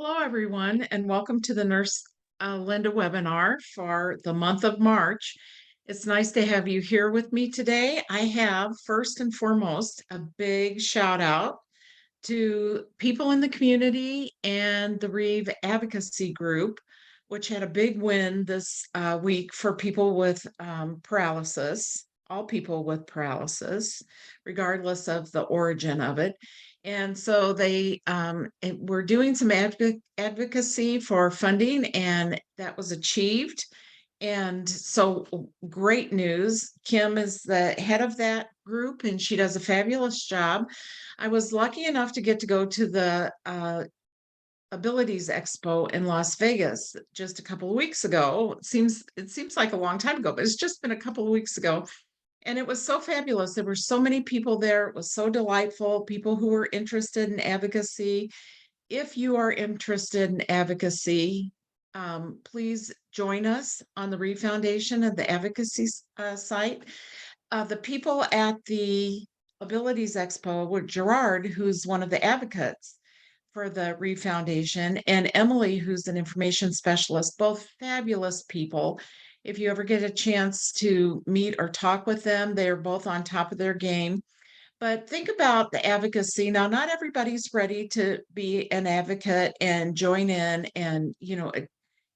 Hello, everyone, and welcome to the Nurse Linda webinar for the month of March. It's nice to have you here with me today. I have, first and foremost, a big shout out to people in the community and the Reeve advocacy group, which had a big win this week for people with paralysis, all people with paralysis, regardless of the origin of it. And so we're doing some advocacy for funding, and that was achieved. And so, great news. Kim is the head of that group, and she does a fabulous job. I was lucky enough to get to go to the Abilities Expo in Las Vegas just a couple of weeks ago. It seems like a long time ago, but it's just been a couple of weeks ago. And it was so fabulous. There were so many people there. It was so delightful, people who were interested in advocacy. If you are interested in advocacy, please join us on the Reeve Foundation and the advocacy site. The people at the Abilities Expo were Gerard, who's one of the advocates for the Reeve Foundation, and Emily, who's an information specialist, both fabulous people. If you ever get a chance to meet or talk with them, they are both on top of their game. But think about the advocacy. Now, not everybody's ready to be an advocate and join in. And,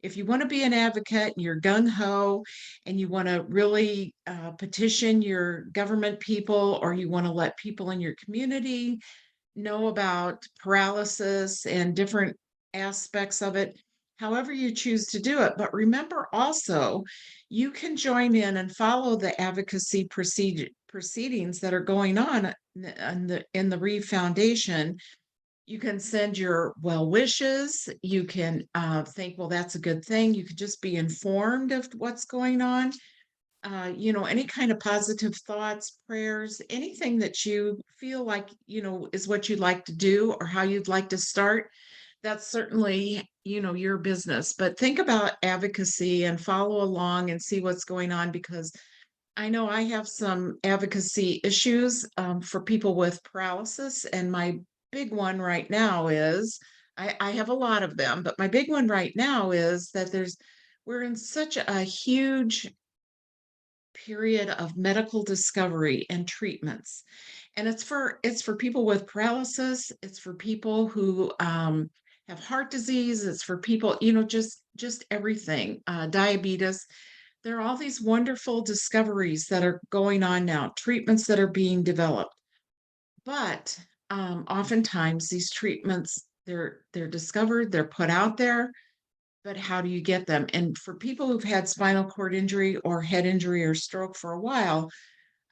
if you want to be an advocate and you're gung ho and you want to really petition your government people, or you want to let people in your community know about paralysis and different aspects of it, however you choose to do it. But remember also, you can join in and follow the advocacy proceedings that are going on in the Reeve Foundation. You can send your well wishes. You can think, well, that's a good thing. You could just be informed of what's going on. Any kind of positive thoughts, prayers, anything that you feel like, is what you'd like to do or how you'd like to start. That's certainly, your business. But think about advocacy and follow along and see what's going on, because I know I have some advocacy issues for people with paralysis. And my big one right now is I have a lot of them, but my big one right now is that we're in such a huge period of medical discovery and treatments. And it's for people with paralysis, it's for people who have heart disease, it's for people, just everything, diabetes. There are all these wonderful discoveries that are going on now, treatments that are being developed. But oftentimes these treatments, they're discovered, they're put out there, but how do you get them? And for people who've had spinal cord injury or head injury or stroke for a while,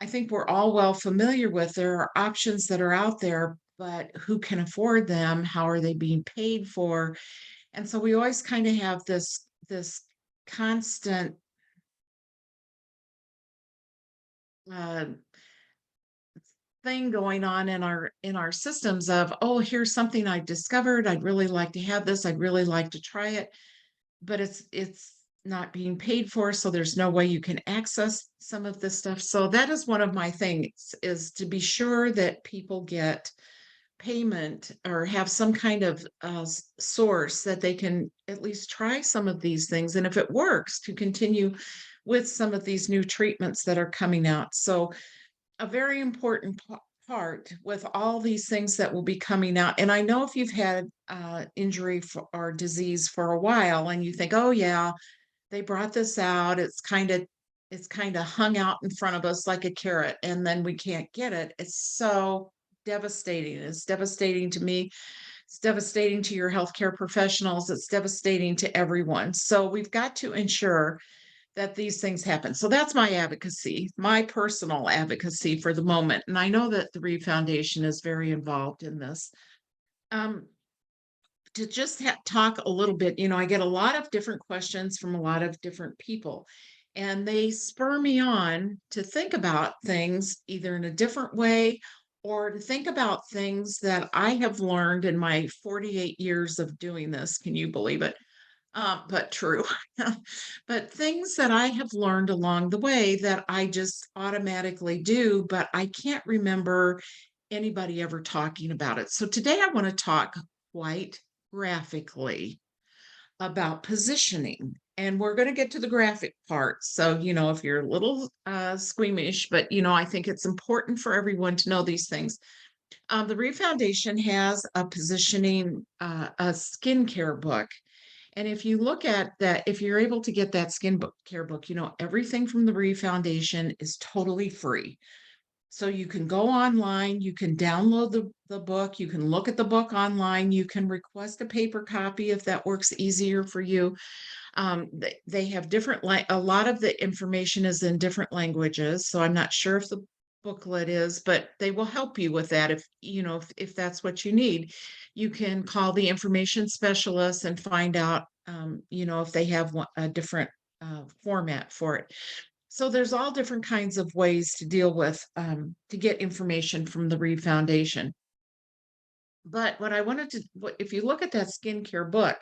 I think we're all well familiar with there are options that are out there, but who can afford them? How are they being paid for? And so we always kind of have this constant uh, thing going on in our systems of, oh, here's something I discovered. I'd really like to have this. I'd really like to try it, but it's not being paid for, so there's no way you can access some of this stuff. So that is one of my things, is to be sure that people get payment or have some kind of source that they can at least try some of these things, and if it works, to continue with some of these new treatments that are coming out. So a very important part with all these things that will be coming out. And I know if you've had injury or disease for a while and you think, oh yeah, they brought this out, it's kind of hung out in front of us like a carrot, and then we can't get it. It's so devastating. It's devastating to me. It's devastating to your healthcare professionals. It's devastating to everyone. So we've got to ensure that these things happen. So that's my advocacy, my personal advocacy for the moment. And I know that the Reeve Foundation is very involved in this. Um, to just talk a little bit, I get a lot of different questions from a lot of different people, and they spur me on to think about things either in a different way or to think about things that I have learned in my 48 years of doing this. Can you believe it? But true. But things that I have learned along the way that I just automatically do, but I can't remember anybody ever talking about it. So today I want to talk white graphically about positioning. And we're going to get to the graphic part. So, if you're a little squeamish, but, I think it's important for everyone to know these things. The Reeve Foundation has a positioning, a skincare book. And if you look at that, if you're able to get that care book, everything from the Reeve Foundation is totally free. So you can go online, you can download the book, you can look at the book online, you can request a paper copy if that works easier for you. They have a lot of the information is in different languages, so I'm not sure if the booklet is, but they will help you with that if that's what you need. You can call the information specialist and find out, if they have a different format for it. So there's all different kinds of ways to deal with to get information from the Reeve Foundation. But if you look at that skincare book,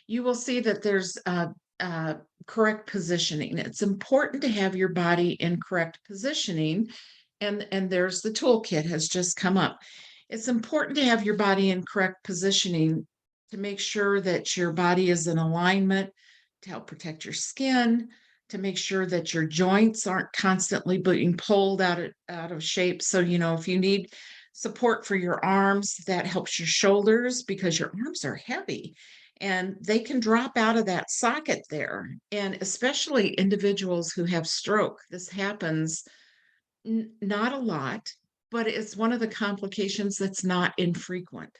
you will see that there's correct positioning. It's important to have your body in correct positioning, and there's the toolkit has just come up. It's important to have your body in correct positioning to make sure that your body is in alignment, to help protect your skin, to make sure that your joints aren't constantly being pulled out of shape. So, if you need support for your arms, that helps your shoulders because your arms are heavy and they can drop out of that socket there. And especially individuals who have stroke, this happens not a lot, but it's one of the complications that's not infrequent.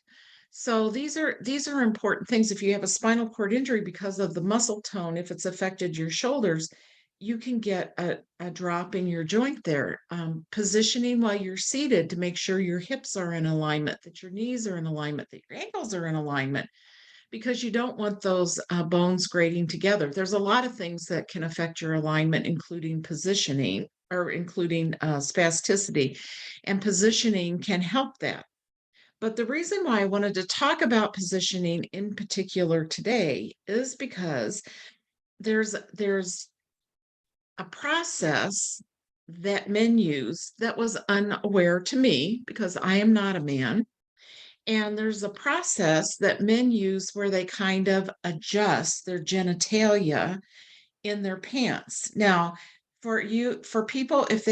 So these are important things. If you have a spinal cord injury because of the muscle tone, if it's affected your shoulders, you can get a drop in your joint there. Positioning while you're seated to make sure your hips are in alignment, that your knees are in alignment, that your ankles are in alignment, because you don't want those bones grating together. There's a lot of things that can affect your alignment, including positioning or including spasticity, and positioning can help that. But the reason why I wanted to talk about positioning in particular today is because there's a process that men use that was unaware to me because I am not a man. And there's a process that men use where they kind of adjust their genitalia in their pants. Now, for people, if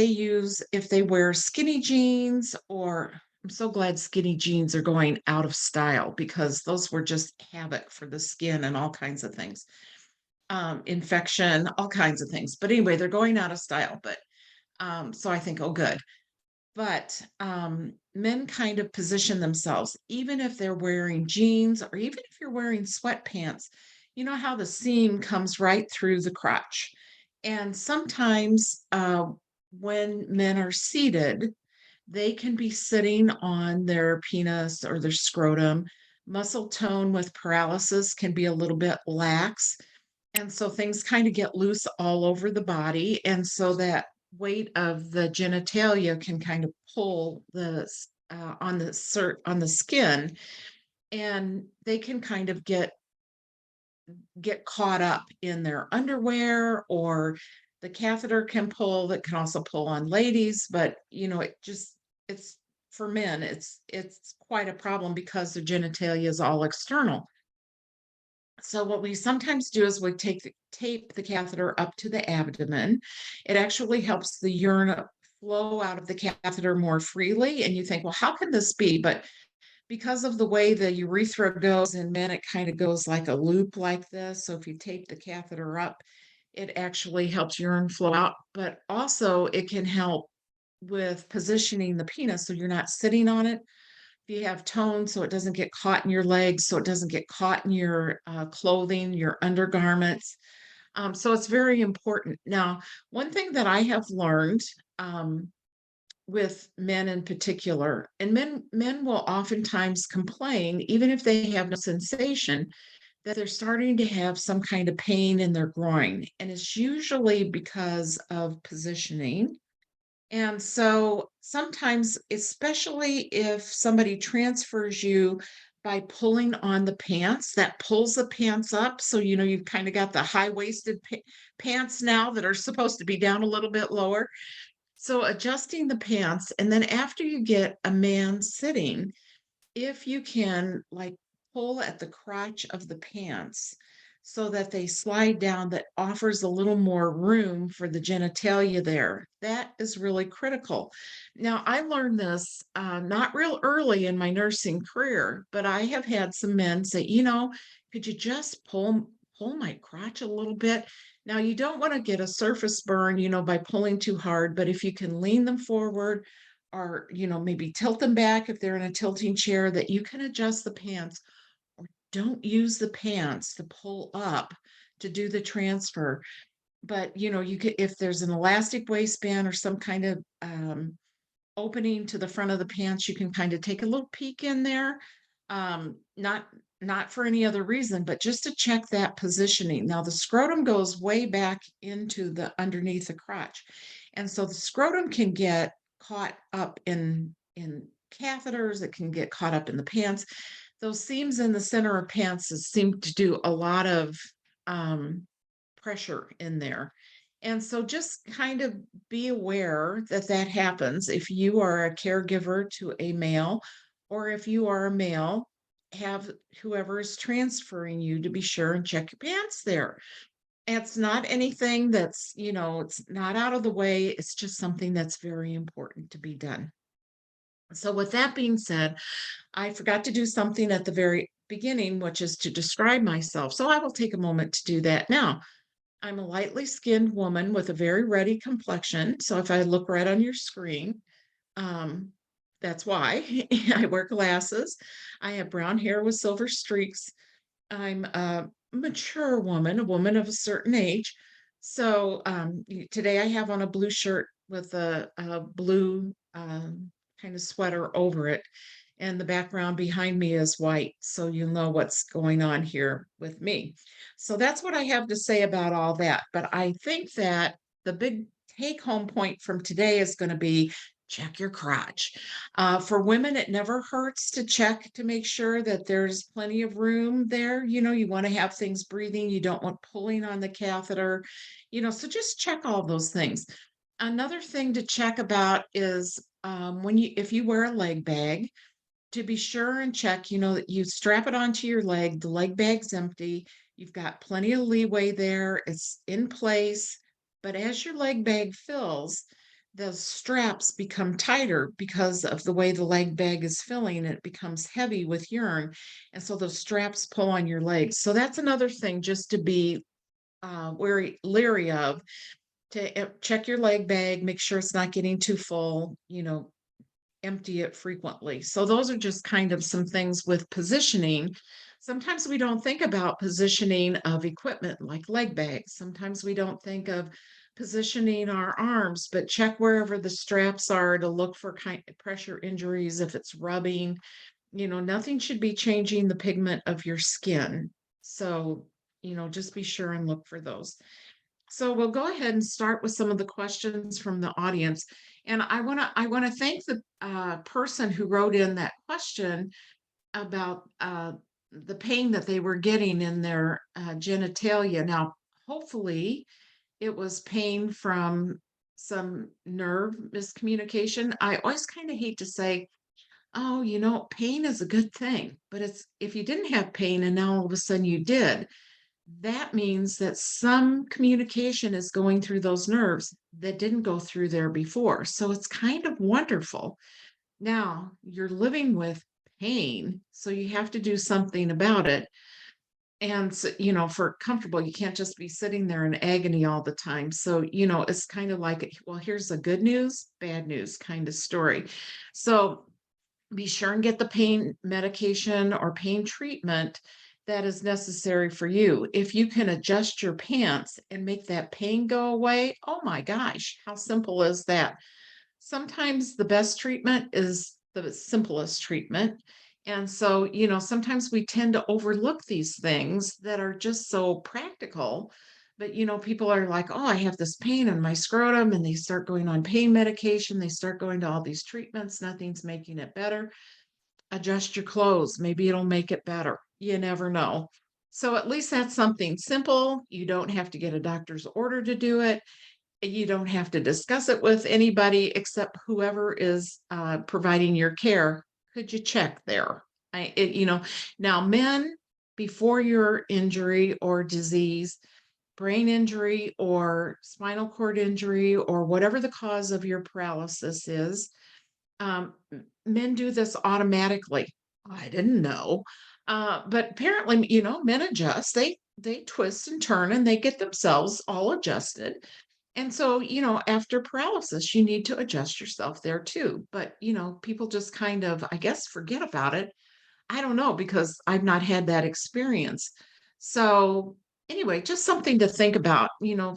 they wear skinny jeans, or I'm so glad skinny jeans are going out of style because those were just havoc for the skin and all kinds of things, infection, all kinds of things. But anyway, they're going out of style. But so I think, oh, good. But men kind of position themselves, even if they're wearing jeans or even if you're wearing sweatpants, you know how the seam comes right through the crotch. And sometimes when men are seated, they can be sitting on their penis or their scrotum. Muscle tone with paralysis can be a little bit lax. And so things kind of get loose all over the body. And so that weight of the genitalia can kind of pull on the skin, and they can kind of get caught up in their underwear, or the catheter can pull. That can also pull on ladies, but it's for men, it's quite a problem because the genitalia is all external. So what we sometimes do is we tape the catheter up to the abdomen. It actually helps the urine flow out of the catheter more freely. And you think, well, how can this be? But because of the way the urethra goes in men, it kind of goes like a loop like this. So if you tape the catheter up, it actually helps urine flow out. But also it can help with positioning the penis so you're not sitting on it. If you have tone, so it doesn't get caught in your legs, so it doesn't get caught in your clothing, your undergarments. So it's very important. Now, one thing that I have learned with men in particular, and men will oftentimes complain, even if they have no sensation, that they're starting to have some kind of pain in their groin. And it's usually because of positioning. And so sometimes, especially if somebody transfers you by pulling on the pants, that pulls the pants up. So, you've kind of got the high-waisted pants now that are supposed to be down a little bit lower. So adjusting the pants. And then after you get a man sitting, if you can like pull at the crotch of the pants so that they slide down, that offers a little more room for the genitalia there. That is really critical. Now, I learned this not real early in my nursing career, but I have had some men say, could you just pull my crotch a little bit? Now, you don't want to get a surface burn, by pulling too hard, but if you can lean them forward or, maybe tilt them back if they're in a tilting chair, that you can adjust the pants, or don't use the pants to pull up to do the transfer. But, you could, if there's an elastic waistband or some kind of opening to the front of the pants, you can kind of take a little peek in there. Not for any other reason, but just to check that positioning. Now the scrotum goes way back into the underneath the crotch. And so the scrotum can get caught up in catheters, it can get caught up in the pants. Those seams in the center of pants seem to do a lot of um, pressure in there. And so just kind of be aware that that happens if you are a caregiver to a male, or if you are a male, have whoever is transferring you to be sure and check your pants there. It's not anything that's, it's not out of the way. It's just something that's very important to be done. So with that being said, I forgot to do something at the very beginning, which is to describe myself. So I will take a moment to do that now. I'm a lightly skinned woman with a very ruddy complexion. So if I look right on your screen, um, that's why. I wear glasses. I have brown hair with silver streaks. I'm a mature woman, a woman of a certain age. So today I have on a blue shirt with a blue kind of sweater over it. And the background behind me is white. So you'll know what's going on here with me. So that's what I have to say about all that. But I think that the big take home point from today is going to be check your crotch. For women, it never hurts to check to make sure that there's plenty of room there. You want to have things breathing. You don't want pulling on the catheter, so just check all those things. Another thing to check about is if you wear a leg bag, to be sure and check, that you strap it onto your leg, the leg bag's empty, you've got plenty of leeway there, it's in place. But as your leg bag fills, the straps become tighter because of the way the leg bag is filling. It becomes heavy with urine. And so those straps pull on your legs. So that's another thing just to be leery of, to check your leg bag, make sure it's not getting too full, empty it frequently. So those are just kind of some things with positioning. Sometimes we don't think about positioning of equipment like leg bags. Sometimes we don't think of positioning our arms, but check wherever the straps are to look for kind of pressure injuries if it's rubbing. Nothing should be changing the pigment of your skin. So, just be sure and look for those. So we'll go ahead and start with some of the questions from the audience. And I want to thank the person who wrote in that question about the pain that they were getting in their genitalia. Now, hopefully, it was pain from some nerve miscommunication. I always kind of hate to say, oh, pain is a good thing, but it's if you didn't have pain and now all of a sudden you did, that means that some communication is going through those nerves that didn't go through there before. So it's kind of wonderful. Now you're living with pain, so you have to do something about it. And, so, for comfortable, you can't just be sitting there in agony all the time. So, it's kind of like, well, here's a good news, bad news kind of story. So be sure and get the pain medication or pain treatment that is necessary for you. If you can adjust your pants and make that pain go away, oh my gosh, how simple is that? Sometimes the best treatment is the simplest treatment. And so, sometimes we tend to overlook these things that are just so practical. But, people are like, oh, I have this pain in my scrotum, and they start going on pain medication. They start going to all these treatments. Nothing's making it better. Adjust your clothes. Maybe it'll make it better. You never know. So at least that's something simple. You don't have to get a doctor's order to do it. You don't have to discuss it with anybody except whoever is providing your care. Could you check there? Now men, before your injury or disease, brain injury or spinal cord injury or whatever the cause of your paralysis is, men do this automatically. I didn't know. But apparently, men adjust. They twist and turn and they get themselves all adjusted. And so, after paralysis, you need to adjust yourself there too. But, people just kind of, I guess, forget about it. I don't know because I've not had that experience. So, anyway, just something to think about.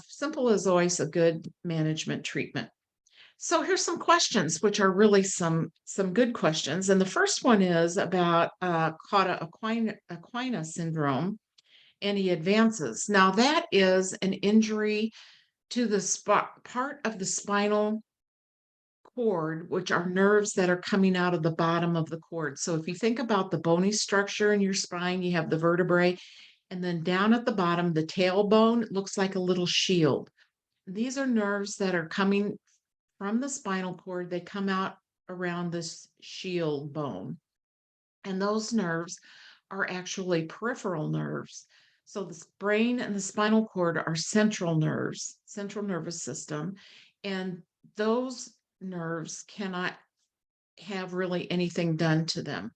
Simple is always a good management treatment. So here's some questions, which are really some good questions. And the first one is about Cauda-Equina syndrome. Any advances? Now that is an injury to the part of the spinal cord, which are nerves that are coming out of the bottom of the cord. So if you think about the bony structure in your spine, you have the vertebrae, and then down at the bottom, the tailbone looks like a little shield. These are nerves that are coming from the spinal cord. They come out around this shield bone. And those nerves are actually peripheral nerves. So the brain and the spinal cord are central nerves, central nervous system. And those nerves cannot have really anything done to them.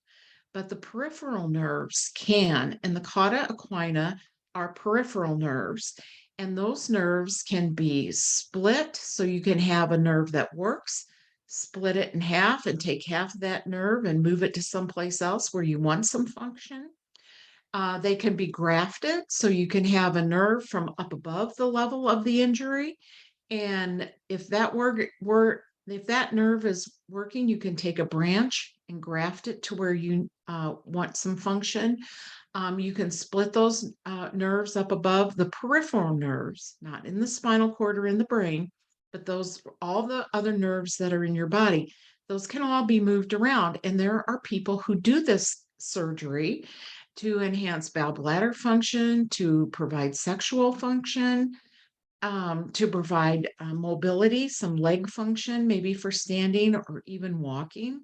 But the peripheral nerves can, and the cauda equina are peripheral nerves. And those nerves can be split, so you can have a nerve that works, split it in half and take half of that nerve and move it to someplace else where you want some function. They can be grafted, so you can have a nerve from up above the level of the injury. And if that nerve is working, you can take a branch and graft it to where you want some function. You can split those nerves up above the peripheral nerves, not in the spinal cord or in the brain, but all the other nerves that are in your body. Those can all be moved around. And there are people who do this surgery to enhance bladder function, to provide sexual function, to provide mobility, some leg function, maybe for standing or even walking.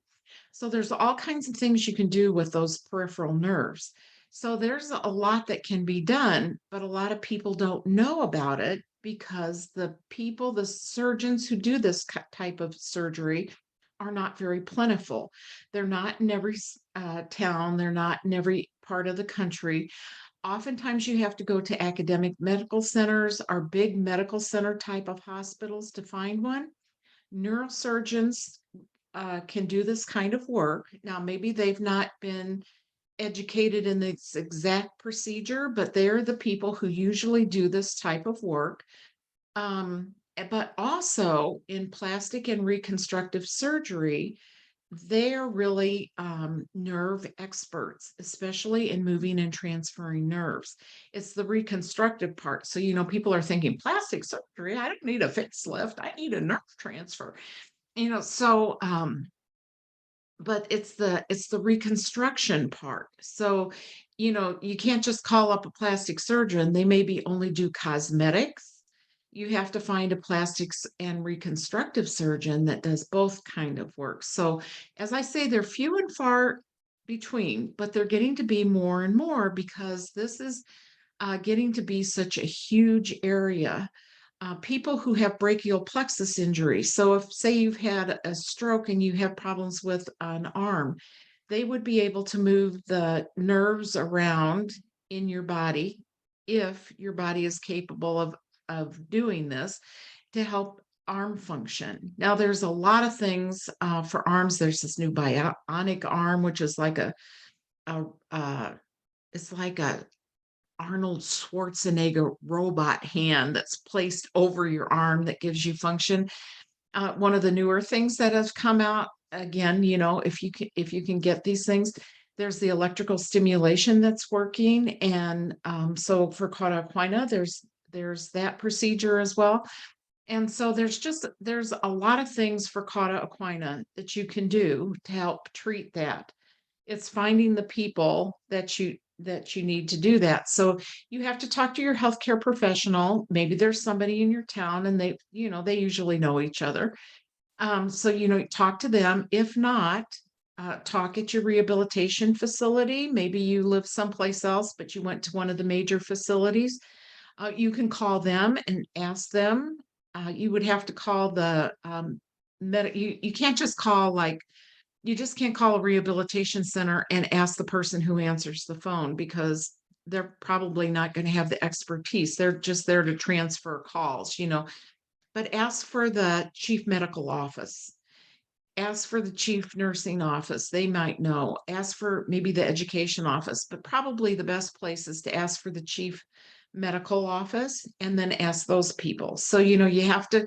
So there's all kinds of things you can do with those peripheral nerves. So there's a lot that can be done, but a lot of people don't know about it because the surgeons who do this type of surgery are not very plentiful. They're not in every town, they're not in every part of the country. Oftentimes you have to go to academic medical centers or big medical center type of hospitals to find one. Neurosurgeons can do this kind of work. Now, maybe they've not been educated in this exact procedure, but they're the people who usually do this type of work. But also in plastic and reconstructive surgery, they're really nerve experts, especially in moving and transferring nerves. It's the reconstructive part. So, people are thinking plastic surgery, I don't need a facelift, I need a nerve transfer. So but it's the reconstruction part. So, you can't just call up a plastic surgeon. They maybe only do cosmetics. You have to find a plastics and reconstructive surgeon that does both kind of work. So, as I say, they're few and far between, but they're getting to be more and more because this is getting to be such a huge area. People who have brachial plexus injury. So if, say, you've had a stroke and you have problems with an arm, they would be able to move the nerves around in your body if your body is capable of doing this to help arm function. Now, there's a lot of things for arms. There's this new bionic arm, which is like it's like a Arnold Schwarzenegger robot hand that's placed over your arm that gives you function. One of the newer things that has come out, again, if you can get these things, there's the electrical stimulation that's working, and so for cauda equina, there's that procedure as well. And so there's a lot of things for cauda equina that you can do to help treat that. It's finding the people that you need to do that. So you have to talk to your healthcare professional. Maybe there's somebody in your town and they usually know each other. So talk to them. If not, talk at your rehabilitation facility. Maybe you live someplace else, but you went to one of the major facilities. You can call them and ask them. You would have to call the you can't just call like you just can't call a rehabilitation center and ask the person who answers the phone because they're probably not going to have the expertise. They're just there to transfer calls. But ask for the chief medical office. Ask for the chief nursing office. They might know. Ask for maybe the education office, but probably the best place is to ask for the chief medical office and then ask those people. So, you have to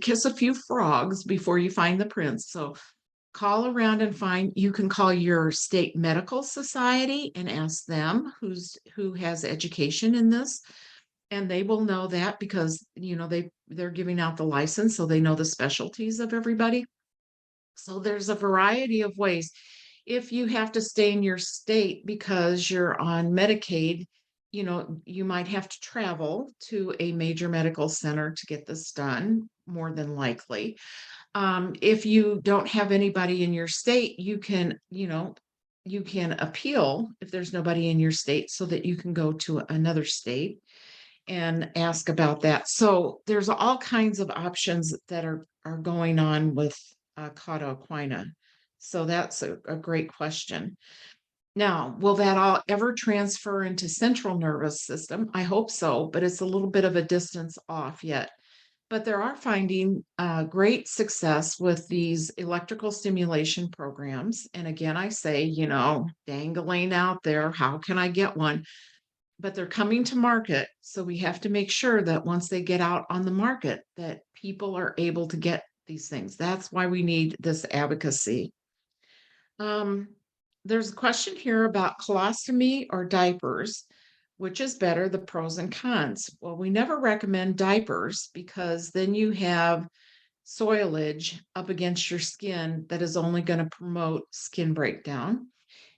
kiss a few frogs before you find the prince. So call around and you can call your state medical society and ask them who has education in this, and they will know that because they're giving out the license, so they know the specialties of everybody. So there's a variety of ways. If you have to stay in your state because you're on Medicaid, you might have to travel to a major medical center to get this done, more than likely. If you don't have anybody in your state, you can appeal if there's nobody in your state so that you can go to another state and ask about that. So there's all kinds of options that are going on with cauda equina. So that's a great question. Now, will that all ever transfer into central nervous system? I hope so, but it's a little bit of a distance off yet. But there are finding great success with these electrical stimulation programs. And again, I say, dangling out there, how can I get one? But they're coming to market. So we have to make sure that once they get out on the market, that people are able to get these things. That's why we need this advocacy. Um, there's a question here about colostomy or diapers. Which is better, the pros and cons? Well, we never recommend diapers because then you have soilage up against your skin that is only going to promote skin breakdown.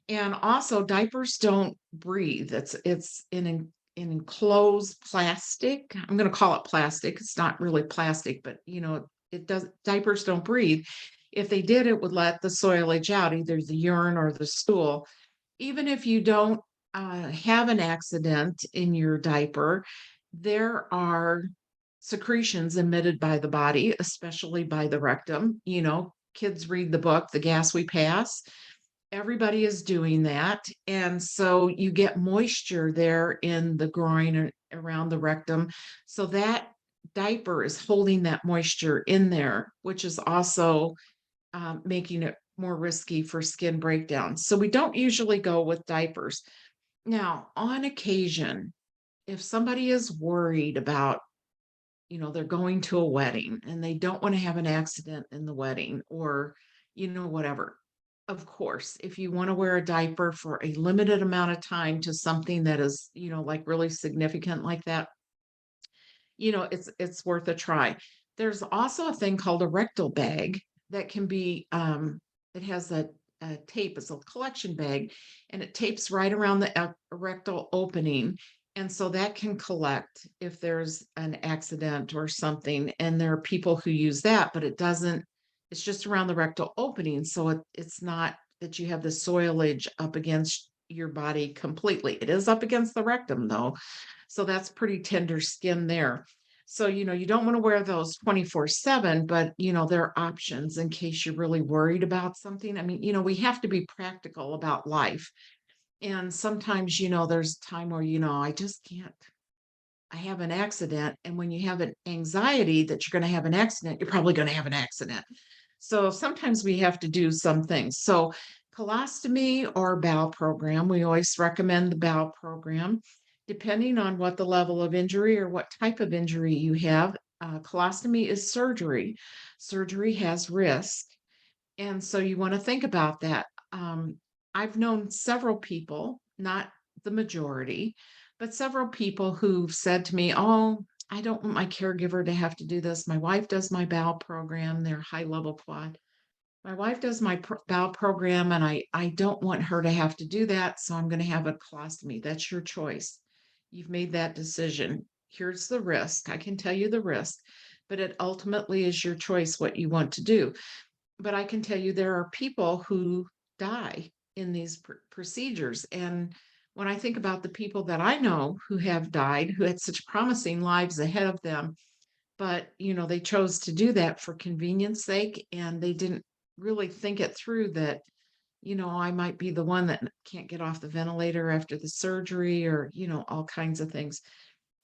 And also, diapers don't breathe. It's in enclosed plastic. I'm going to call it plastic. It's not really plastic, but it does. Diapers don't breathe. If they did, it would let the soilage out, either the urine or the stool. Even if you don't have an accident in your diaper, there are secretions emitted by the body, especially by the rectum. Kids read the book, The Gas We Pass. Everybody is doing that. And so you get moisture there in the groin around the rectum. So that diaper is holding that moisture in there, which is also making it more risky for skin breakdown. So we don't usually go with diapers. Now, on occasion, if somebody is worried about, they're going to a wedding and they don't want to have an accident in the wedding or, whatever. Of course, if you want to wear a diaper for a limited amount of time to something that is, like really significant like that, it's worth a try. There's also a thing called a rectal bag that can be it has a tape. It's a collection bag, and it tapes right around the rectal opening, and so that can collect if there's an accident or something. And there are people who use that, but it doesn't. It's just around the rectal opening, so it's not that you have the soilage up against your body completely. It is up against the rectum though, so that's pretty tender skin there. So, you don't want to wear those 24/7, but, there are options in case you're really worried about something. I mean, we have to be practical about life. And sometimes, there's time where, I just can't, I have an accident. And when you have an anxiety that you're going to have an accident, you're probably going to have an accident. So sometimes we have to do some things. So colostomy or bowel program, we always recommend the bowel program. Depending on what the level of injury or what type of injury you have, colostomy is surgery. Surgery has risk. And so you want to think about that. I've known several people, not the majority, but several people who've said to me, "Oh, I don't want my caregiver to have to do this. My wife does my bowel program. They're high level quad. My wife does my bowel program, and I don't want her to have to do that. So I'm going to have a colostomy." That's your choice. You've made that decision. Here's the risk. I can tell you the risk, but it ultimately is your choice what you want to do. but I can tell you there are people who die in these procedures. And when I think about the people that I know who have died, who had such promising lives ahead of them, but they chose to do that for convenience sake, and they didn't really think it through that I might be the one that can't get off the ventilator after the surgery, or all kinds of things.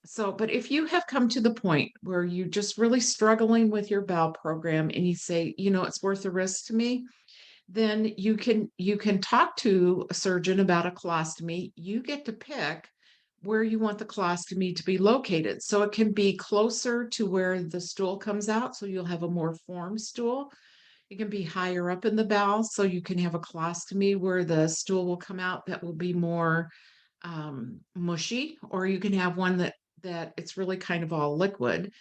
So, but if you have come to the point where you're just really struggling with your bowel program and you say, it's worth the risk to me, then you can talk to a surgeon about a colostomy. You get to pick where you want the colostomy to be located. So it can be closer to where the stool comes out, so you'll have a more formed stool. It can be higher up in the bowel, so you can have a colostomy where the stool will come out that will be more mushy, or you can have one that it's really kind of all liquid.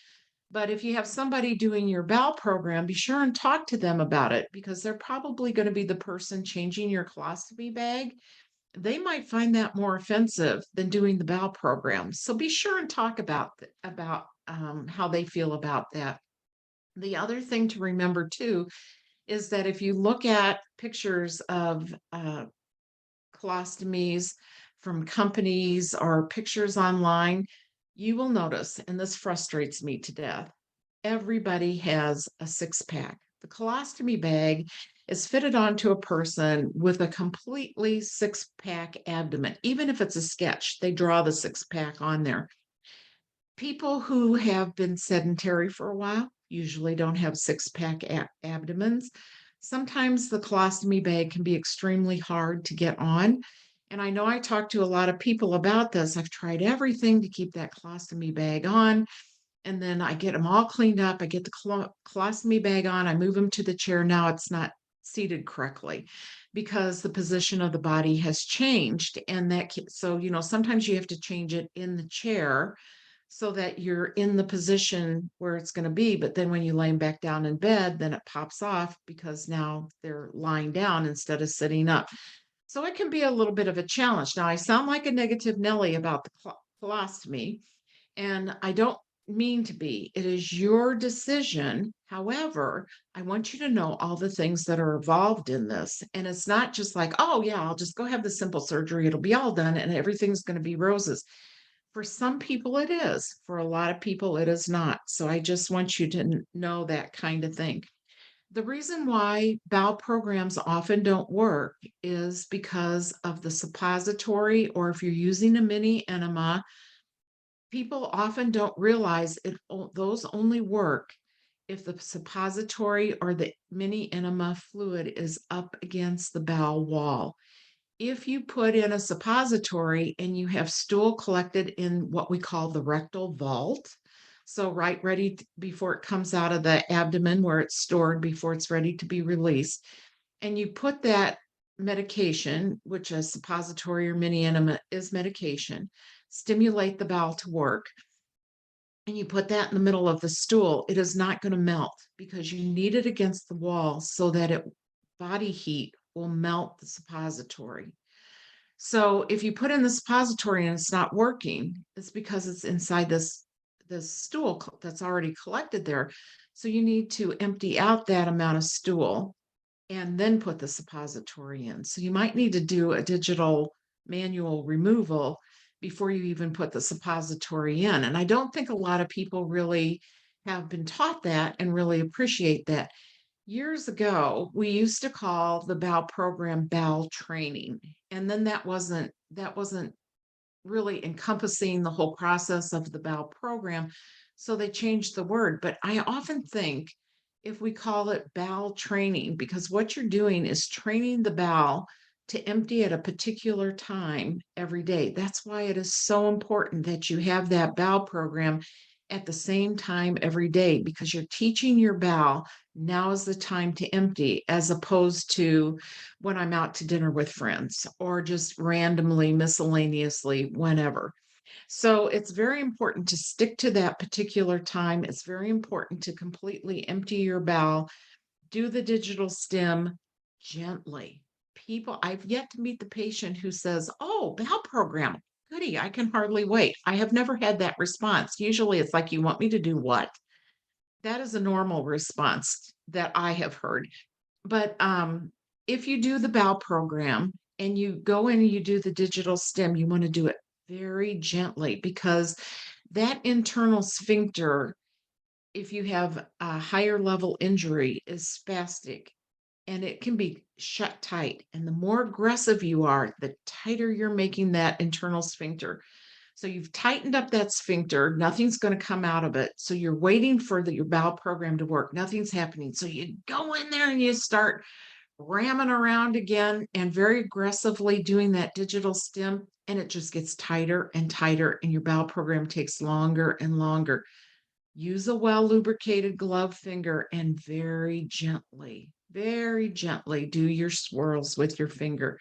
But if you have somebody doing your bowel program, be sure and talk to them about it, because they're probably going to be the person changing your colostomy bag. They might find that more offensive than doing the bowel program. So be sure and talk about how they feel about that. The other thing to remember too is that if you look at pictures of colostomies from companies or pictures online, you will notice, and this frustrates me to death, everybody has a six pack. The colostomy bag is fitted onto a person with a completely six pack abdomen. Even if it's a sketch, they draw the six pack on there. People who have been sedentary for a while usually don't have six pack abdomens. Sometimes the colostomy bag can be extremely hard to get on. And I know I talked to a lot of people about this. I've tried everything to keep that colostomy bag on, and then I get them all cleaned up. I get the colostomy bag on, I move them to the chair. Now it's not seated correctly because the position of the body has changed. And so, sometimes you have to change it in the chair so that you're in the position where it's going to be. But then when you lay them back down in bed, then it pops off because now they're lying down instead of sitting up. So it can be a little bit of a challenge. Now, I sound like a negative Nelly about the colostomy, and I don't mean to be. It is your decision. However, I want you to know all the things that are involved in this. And it's not just like, oh, yeah, I'll just go have the simple surgery. It'll be all done and everything's going to be roses. For some people, it is. For a lot of people, it is not. So I just want you to know that kind of thing. The reason why bowel programs often don't work is because of the suppository, or if you're using a mini enema, people often don't realize those only work if the suppository or the mini enema fluid is up against the bowel wall. If you put in a suppository and you have stool collected in what we call the rectal vault, so right ready before it comes out of the abdomen where it's stored before it's ready to be released, and you put that medication, which a suppository or mini enema is medication, stimulate the bowel to work, and you put that in the middle of the stool, it is not going to melt because you need it against the wall so that body heat will melt the suppository. So if you put in the suppository and it's not working, it's because it's inside this stool that's already collected there. So you need to empty out that amount of stool and then put the suppository in. So you might need to do a digital manual removal before you even put the suppository in. And I don't think a lot of people really have been taught that and really appreciate that. Years ago, we used to call the bowel program bowel training. And then that wasn't really encompassing the whole process of the bowel program. So they changed the word. But I often think if we call it bowel training, because what you're doing is training the bowel to empty at a particular time every day. That's why it is so important that you have that bowel program at the same time every day, because you're teaching your bowel now is the time to empty, as opposed to when I'm out to dinner with friends or just randomly, miscellaneously, whenever. So it's very important to stick to that particular time. It's very important to completely empty your bowel, do the digital stim gently. I've yet to meet the patient who says, oh, bowel program, goody, I can hardly wait. I have never had that response. Usually it's like, you want me to do what? That is a normal response that I have heard. But if you do the bowel program and you go in and you do the digital stim, you want to do it very gently because that internal sphincter, if you have a higher level injury, is spastic and it can be shut tight. And the more aggressive you are, the tighter you're making that internal sphincter. So you've tightened up that sphincter, nothing's going to come out of it. So you're waiting for your bowel program to work. Nothing's happening. So you go in there and you start ramming around again and very aggressively doing that digital stim, and it just gets tighter and tighter, and your bowel program takes longer and longer. Use a well lubricated glove finger and very gently do your swirls with your finger.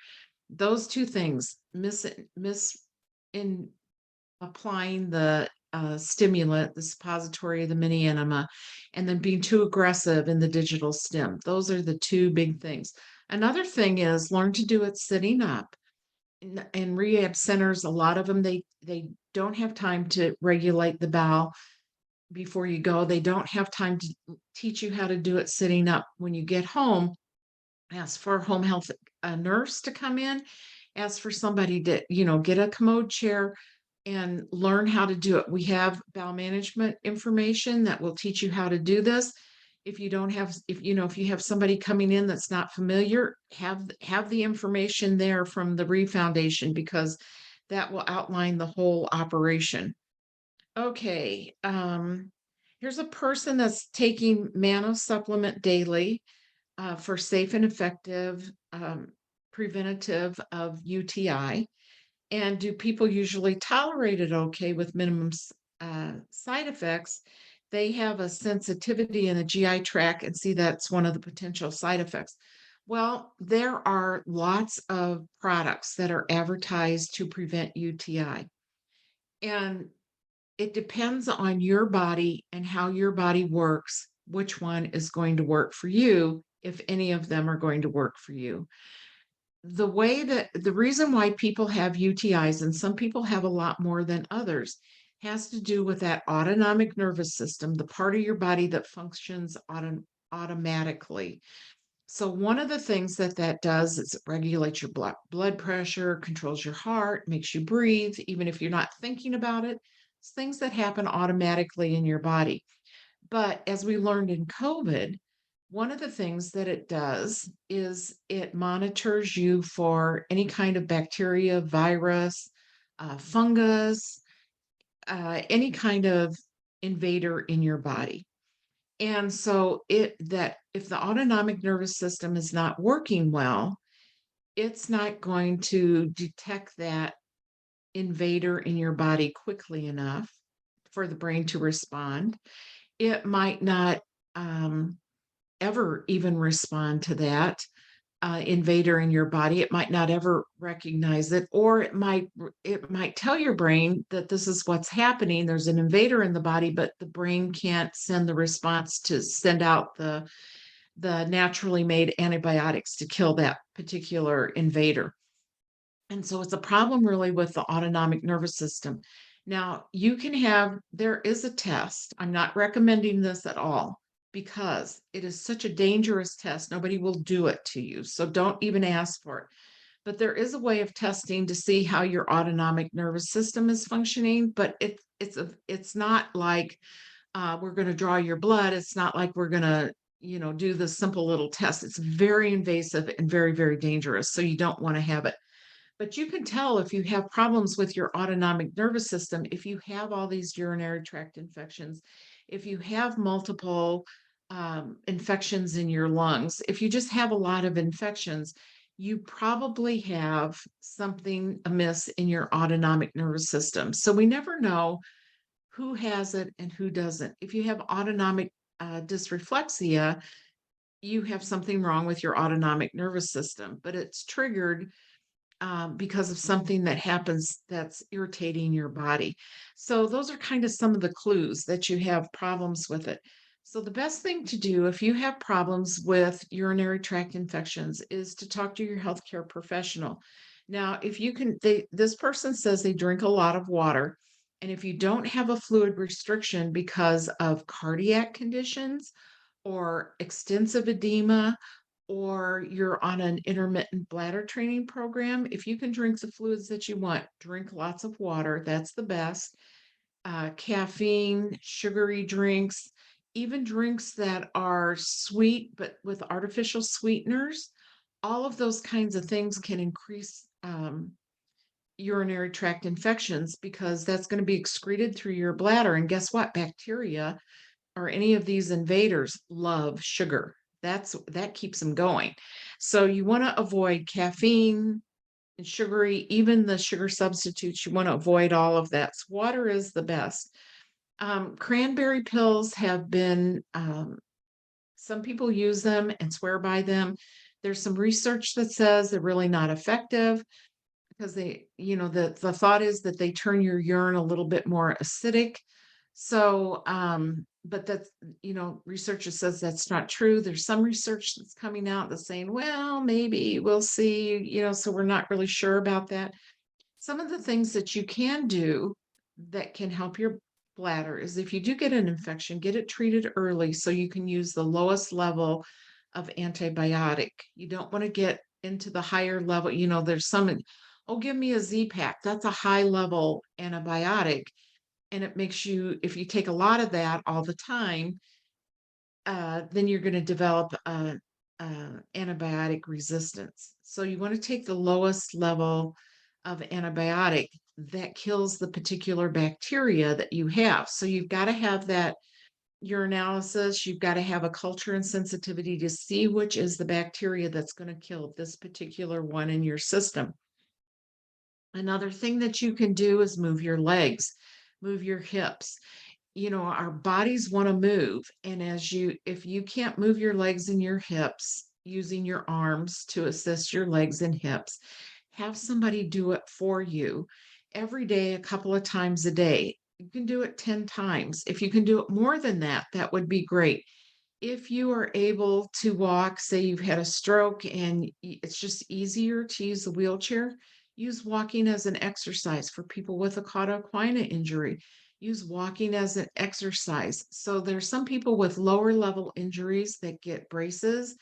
Those two things, miss in applying the stimulant, the suppository, the mini enema, and then being too aggressive in the digital stim. Those are the two big things. Another thing is learn to do it sitting up. In rehab centers, a lot of them they don't have time to regulate the bowel before you go. They don't have time to teach you how to do it sitting up. When you get home, ask for a home health nurse to come in, ask for somebody to, get a commode chair and learn how to do it. We have bowel management information that will teach you how to do this. If you don't have, if you have somebody coming in that's not familiar, have the information there from the Reeve Foundation because that will outline the whole operation. Okay, here's a person that's taking Mano supplement daily for safe and effective preventative of UTI. And do people usually tolerate it okay with minimum side effects? They have a sensitivity in the GI tract and see that's one of the potential side effects. Well, there are lots of products that are advertised to prevent UTI. And it depends on your body and how your body works, which one is going to work for you, if any of them are going to work for you. The reason why people have UTIs, and some people have a lot more than others, has to do with that autonomic nervous system, the part of your body that functions automatically. So one of the things that does is it regulates your blood pressure, controls your heart, makes you breathe, even if you're not thinking about it. It's things that happen automatically in your body. But as we learned in COVID, one of the things that it does is it monitors you for any kind of bacteria, virus, fungus, any kind of invader in your body. And so that if the autonomic nervous system is not working well, it's not going to detect that invader in your body quickly enough for the brain to respond. It might not ever even respond to that invader in your body. It might not ever recognize it, or it might tell your brain that this is what's happening. There's an invader in the body, but the brain can't send the response to send out the naturally made antibiotics to kill that particular invader. And so it's a problem really with the autonomic nervous system. Now, there is a test. I'm not recommending this at all because it is such a dangerous test. Nobody will do it to you. So don't even ask for it. But there is a way of testing to see how your autonomic nervous system is functioning. But it's not like we're going to draw your blood. It's not like we're going to do this simple little test. It's very invasive and very, very dangerous. So you don't want to have it. But you can tell if you have problems with your autonomic nervous system, if you have all these urinary tract infections, if you have multiple infections in your lungs, if you just have a lot of infections, you probably have something amiss in your autonomic nervous system. So we never know who has it and who doesn't. If you have autonomic dysreflexia, you have something wrong with your autonomic nervous system, but it's triggered because of something that happens that's irritating your body. So those are kind of some of the clues that you have problems with it. So the best thing to do if you have problems with urinary tract infections is to talk to your healthcare professional. Now, if you can, this person says they drink a lot of water, and if you don't have a fluid restriction because of cardiac conditions or extensive edema or you're on an intermittent bladder training program, if you can drink the fluids that you want, drink lots of water. That's the best. Caffeine, sugary drinks, even drinks that are sweet but with artificial sweeteners, all of those kinds of things can increase urinary tract infections because that's going to be excreted through your bladder. And guess what? Bacteria or any of these invaders love sugar. That keeps them going. So you want to avoid caffeine and sugary, even the sugar substitutes. You want to avoid all of that. So water is the best. Cranberry pills have been, some people use them and swear by them. There's some research that says they're really not effective because the thought is that they turn your urine a little bit more acidic. So, but that's, research says that's not true. There's some research that's coming out that's saying, well, maybe we'll see, so we're not really sure about that. Some of the things that you can do that can help your bladder is if you do get an infection, get it treated early so you can use the lowest level of antibiotic. You don't want to get into the higher level. There's some, oh, give me a Z-Pak. That's a high level antibiotic. And it makes you, if you take a lot of that all the time, then you're going to develop antibiotic resistance. So you want to take the lowest level of antibiotic that kills the particular bacteria that you have. So you've got to have that urinalysis, you've got to have a culture and sensitivity to see which is the bacteria that's going to kill this particular one in your system. Another thing that you can do is move your legs, move your hips. Our bodies want to move. And if you can't move your legs and your hips using your arms to assist your legs and hips, have somebody do it for you every day, a couple of times a day. You can do it 10 times. If you can do it more than that, that would be great. If you are able to walk, say you've had a stroke and it's just easier to use the wheelchair, use walking as an exercise. For people with a cauda equina injury, use walking as an exercise. So there's some people with lower level injuries that get braces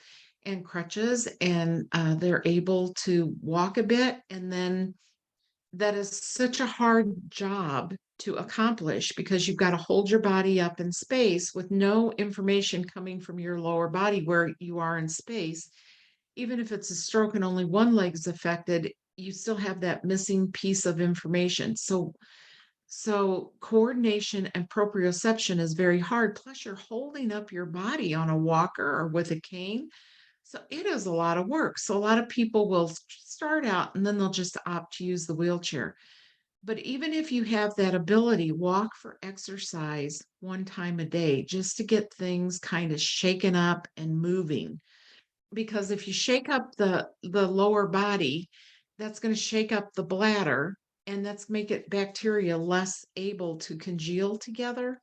and crutches, and they're able to walk a bit. And then that is such a hard job to accomplish because you've got to hold your body up in space with no information coming from your lower body where you are in space. Even if it's a stroke and only one leg is affected, you still have that missing piece of information. So coordination and proprioception is very hard. Plus, you're holding up your body on a walker or with a cane. So it is a lot of work. So a lot of people will start out and then they'll just opt to use the wheelchair. But even if you have that ability, walk for exercise one time a day just to get things kind of shaken up and moving. Because if you shake up the lower body, that's going to shake up the bladder and that's make it bacteria less able to congeal together.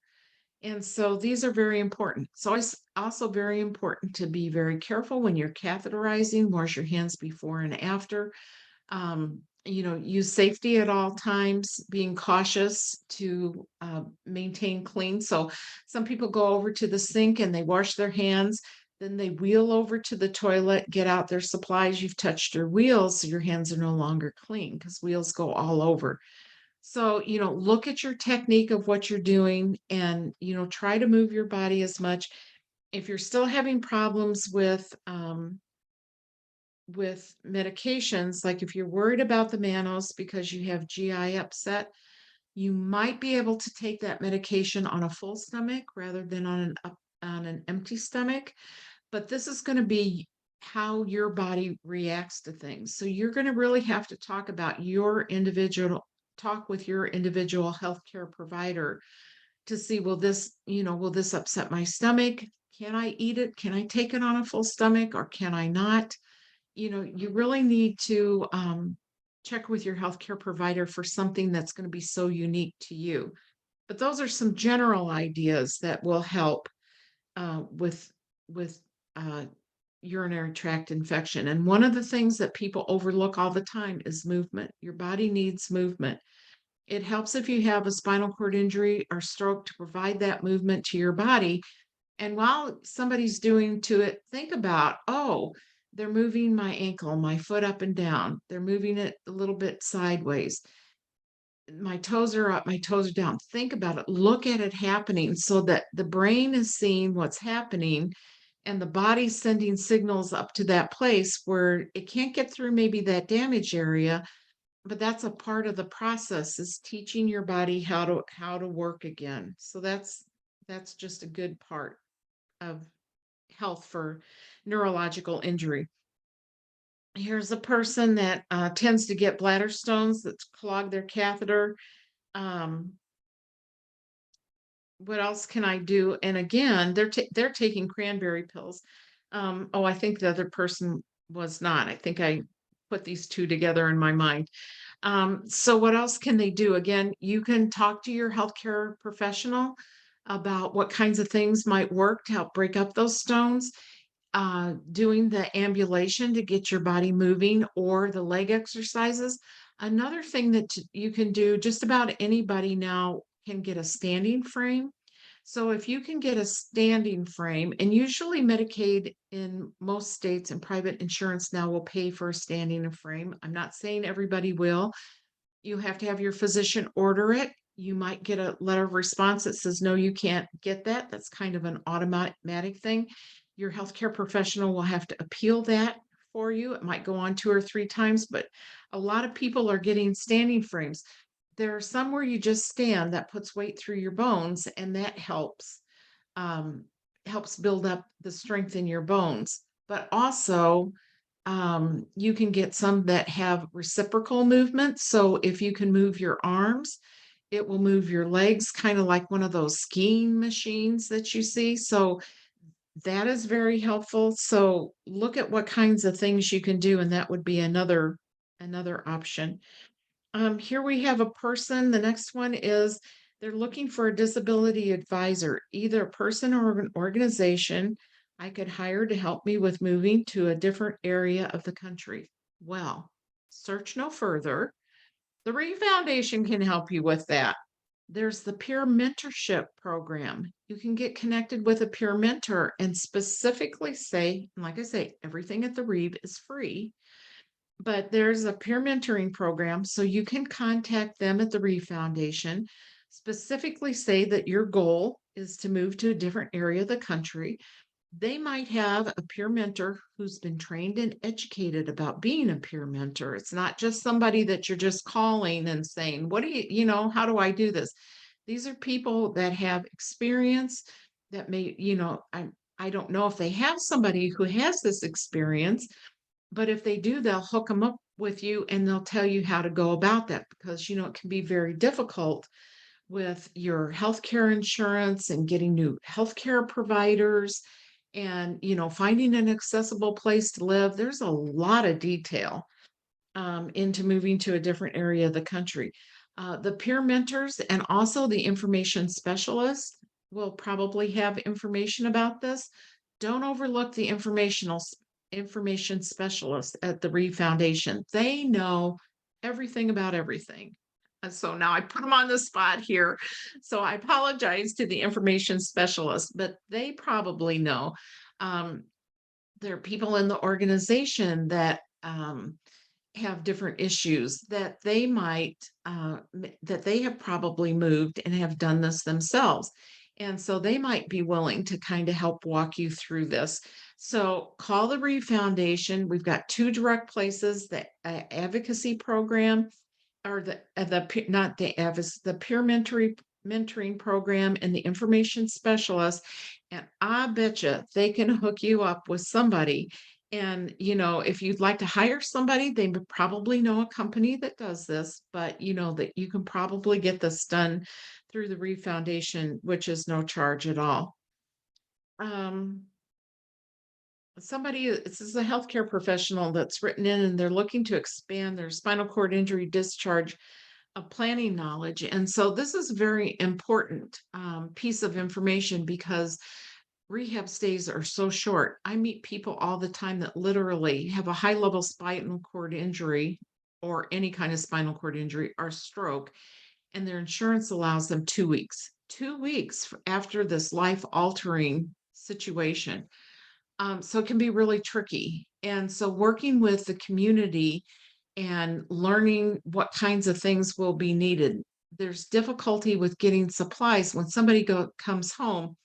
And so these are very important. So it's also very important to be very careful when you're catheterizing, wash your hands before and after. Use safety at all times, being cautious to maintain clean. So some people go over to the sink and they wash their hands, then they wheel over to the toilet, get out their supplies. You've touched your wheels, so your hands are no longer clean because wheels go all over. So, look at your technique of what you're doing and, try to move your body as much. If you're still having problems with medications, like if you're worried about the Manos because you have GI upset, you might be able to take that medication on a full stomach rather than on an empty stomach. But this is going to be how your body reacts to things. So you're going to really have to talk with your individual healthcare provider to see, will this upset my stomach? Can I eat it? Can I take it on a full stomach or can I not? You really need to check with your healthcare provider for something that's going to be so unique to you. But those are some general ideas that will help with urinary tract infection. And one of the things that people overlook all the time is movement. Your body needs movement. It helps if you have a spinal cord injury or stroke to provide that movement to your body. And while somebody's doing to it, think about, oh, they're moving my ankle, my foot up and down. They're moving it a little bit sideways. My toes are up, my toes are down. Think about it. Look at it happening so that the brain is seeing what's happening and the body's sending signals up to that place where it can't get through maybe that damage area, but that's a part of the process is teaching your body how to work again. So that's just a good part of health for neurological injury. Here's a person that tends to get bladder stones that's clog their catheter. Um, what else can I do? And again, they're taking cranberry pills. Oh, I think the other person was not. I think I put these two together in my mind. So what else can they do? Again, you can talk to your healthcare professional about what kinds of things might work to help break up those stones. Doing the ambulation to get your body moving or the leg exercises. Another thing that you can do, just about anybody now can get a standing frame. So if you can get a standing frame, and usually Medicaid in most states and private insurance now will pay for a standing frame. I'm not saying everybody will. You have to have your physician order it. You might get a letter of response that says, no, you can't get that. That's kind of an automatic thing. Your healthcare professional will have to appeal that for you. It might go on 2 or 3 times, but a lot of people are getting standing frames. There are some where you just stand that puts weight through your bones, and that um, helps build up the strength in your bones. But also, you can get some that have reciprocal movement. So if you can move your arms, it will move your legs, kind of like one of those skiing machines that you see. So that is very helpful. So look at what kinds of things you can do, and that would be another option. Here we have a person. The next one is they're looking for a disability advisor, either a person or an organization I could hire to help me with moving to a different area of the country. Well, search no further. The Reeve Foundation can help you with that. There's the peer mentorship program. You can get connected with a peer mentor and specifically say, and like I say, everything at the Reeve is free, but there's a peer mentoring program, so you can contact them at the Reeve Foundation, specifically say that your goal is to move to a different area of the country. They might have a peer mentor who's been trained and educated about being a peer mentor. It's not just somebody that you're just calling and saying, what do how do I do this? These are people that have experience that I don't know if they have somebody who has this experience, but if they do, they'll hook them up with you and they'll tell you how to go about that because, it can be very difficult with your healthcare insurance and getting new healthcare providers and, finding an accessible place to live. There's a lot of detail into moving to a different area of the country. The peer mentors and also the information specialists will probably have information about this. Don't overlook the information specialists at the Reeve Foundation. They know everything about everything. And so now I put them on the spot here. So I apologize to the information specialists, but they probably know. Um, there are people in the organization that have different issues that that they have probably moved and have done this themselves. And so they might be willing to kind of help walk you through this. So call the Reeve Foundation. We've got two direct places, the advocacy program or not the peer mentoring program and the information specialist. And I bet you they can hook you up with somebody. And, if you'd like to hire somebody, they would probably know a company that does this, but that you can probably get this done through the Reeve Foundation, which is no charge at all. This is a healthcare professional that's written in and they're looking to expand their spinal cord injury discharge of planning knowledge. And so this is a very important piece of information because rehab stays are so short. I meet people all the time that literally have a high level spinal cord injury or any kind of spinal cord injury or stroke, and their insurance allows them 2 weeks. 2 weeks after this life altering situation. So it can be really tricky. And so working with the community and learning what kinds of things will be needed. There's difficulty with getting supplies when somebody comes home.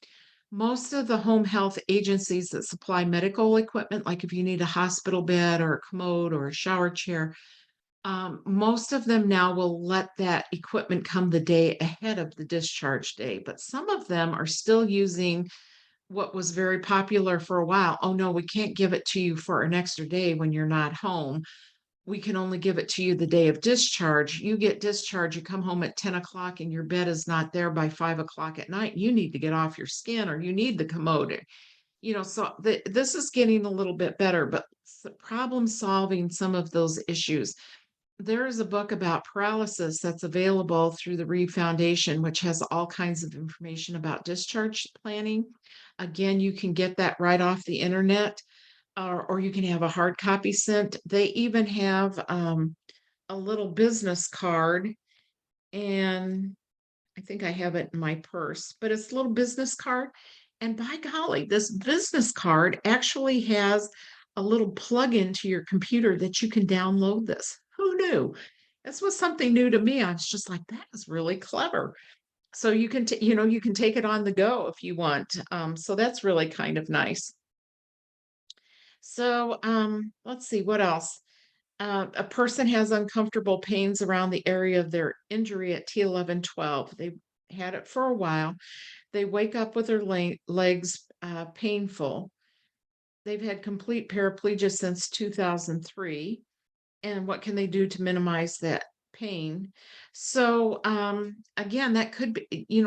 Most of the home health agencies that supply medical equipment, like if you need a hospital bed or a commode or a shower chair, most of them now will let that equipment come the day ahead of the discharge day. But some of them are still using what was very popular for a while. Oh, no, we can't give it to you for an extra day when you're not home. We can only give it to you the day of discharge. You get discharged, you come home at 10 o'clock and your bed is not there by 5 o'clock at night. You need to get off your skin or you need the commode. So this is getting a little bit better, but problem solving some of those issues. There is a book about paralysis that's available through the Reeve Foundation, which has all kinds of information about discharge planning. Again, you can get that right off the internet, or you can have a hard copy sent. They even have a little business card, and I think I have it in my purse, but it's a little business card. And by golly, this business card actually has a little plug into your computer that you can download this. Who knew? This was something new to me. I was just like, that is really clever. So you can, you can take it on the go if you want. So that's really kind of nice. So let's see what else. A person has uncomfortable pains around the area of their injury at T11-12. They've had it for a while. They wake up with their legs painful. They've had complete paraplegia since 2003. And what can they do to minimize that pain? So, again, that could be,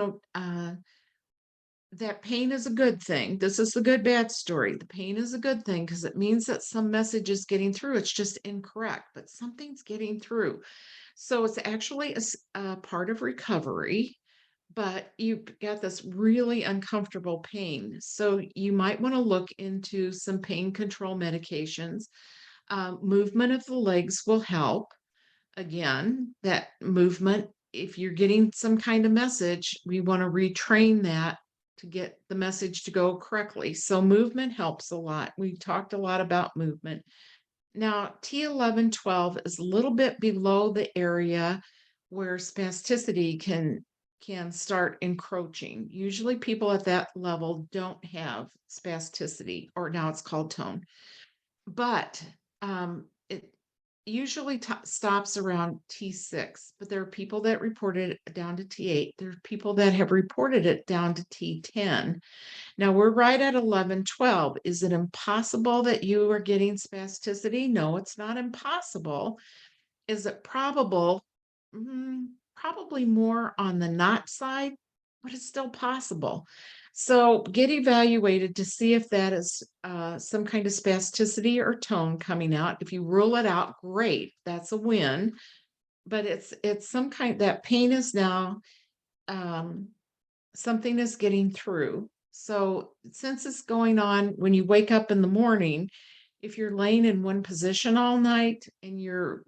that pain is a good thing. This is the good bad story. The pain is a good thing because it means that some message is getting through. It's just incorrect, but something's getting through. So it's actually a part of recovery, but you've got this really uncomfortable pain. So you might want to look into some pain control medications. Movement of the legs will help. Again, that movement, if you're getting some kind of message, we want to retrain that to get the message to go correctly. So movement helps a lot. We talked a lot about movement. Now, T11-12 is a little bit below the area where spasticity can start encroaching. Usually people at that level don't have spasticity, or now it's called tone. But it usually stops around T6, but there are people that reported it down to T8. There are people that have reported it down to T10. Now we're right at 11-12. Is it impossible that you are getting spasticity? No, it's not impossible. Is it probable? Probably more on the not side, but it's still possible. So get evaluated to see if that is some kind of spasticity or tone coming out. If you rule it out, great, that's a win. But it's some kind, that pain is now something is getting through. So since it's going on when you wake up in the morning, if you're laying in one position all night and you're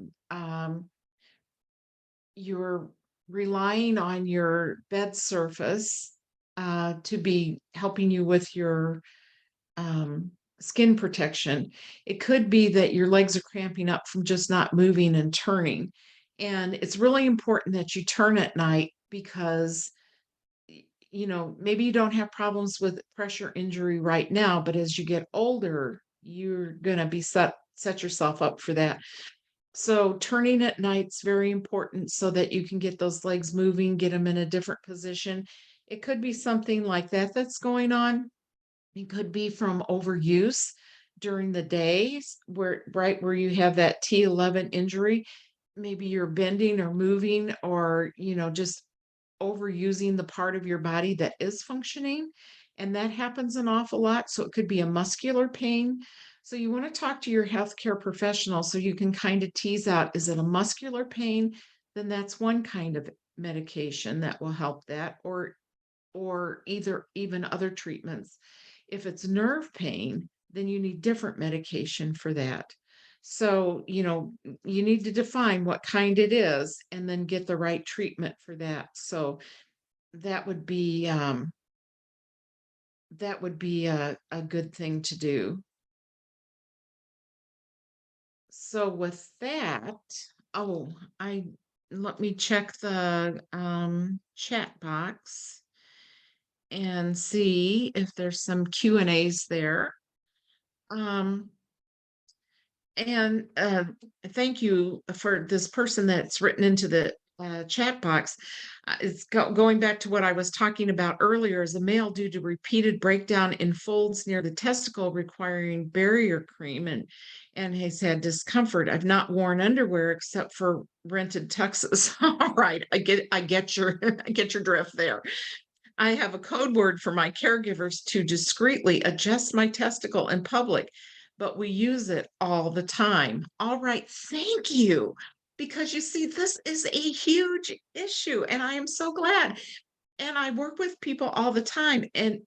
relying on your bed surface to be helping you with your skin protection. It could be that your legs are cramping up from just not moving and turning. And it's really important that you turn at night because maybe you don't have problems with pressure injury right now, but as you get older, you're going to be set yourself up for that. So turning at night's very important so that you can get those legs moving, get them in a different position. It could be something like that that's going on. It could be from overuse during the days where you have that T11 injury. Maybe you're bending or moving or, just overusing the part of your body that is functioning. And that happens an awful lot. So it could be a muscular pain. So you want to talk to your healthcare professional so you can kind of tease out, is it a muscular pain? Then that's one kind of medication that will help that, or either even other treatments. If it's nerve pain, then you need different medication for that. So, you need to define what kind it is and then get the right treatment for that. So that would be a good thing to do. So with that, oh, I let me check the chat box and see if there's some Q and A's there. Um, And thank you for this person that's written into the chat box. It's going back to what I was talking about earlier as a male due to repeated breakdown in folds near the testicle requiring barrier cream and he's had discomfort. I've not worn underwear except for rented tuxes. All right, I get your I get your drift there. I have a code word for my caregivers to discreetly adjust my testicle in public, but we use it all the time. All right, thank you. Because you see, this is a huge issue, and I am so glad. And I work with people all the time, and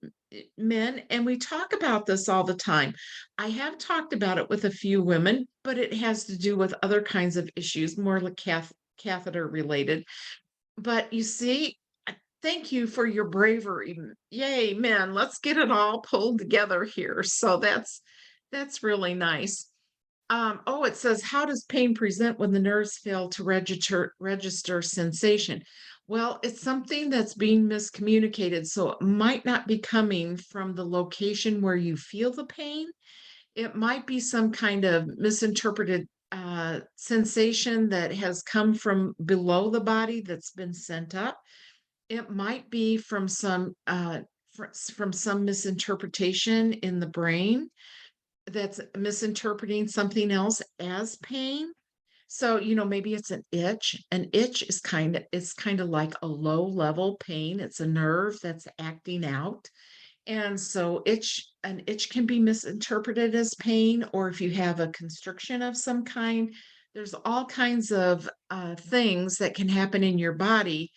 men, and we talk about this all the time. I have talked about it with a few women, but it has to do with other kinds of issues, more like catheter related. But you see, thank you for your bravery. Yay, man, let's get it all pulled together here. So that's really nice. Oh, it says, how does pain present when the nerves fail to register sensation? Well, it's something that's being miscommunicated. So it might not be coming from the location where you feel the pain. It might be some kind of misinterpreted sensation that has come from below the body that's been sent up. It might be from from some misinterpretation in the brain that's misinterpreting something else as pain. So, maybe it's an itch. An itch is kind of like a low level pain. It's a nerve that's acting out. And so an itch can be misinterpreted as pain, or if you have a constriction of some kind, there's all kinds of things that can happen in your body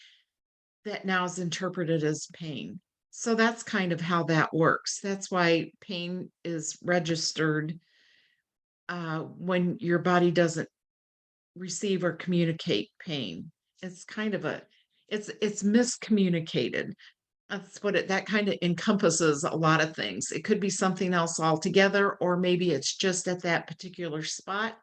that now is interpreted as pain. So that's kind of how that works. That's why pain is registered when your body doesn't receive or communicate pain. It's kind of it's miscommunicated. That kind of encompasses a lot of things. It could be something else altogether, or maybe it's just at that particular spot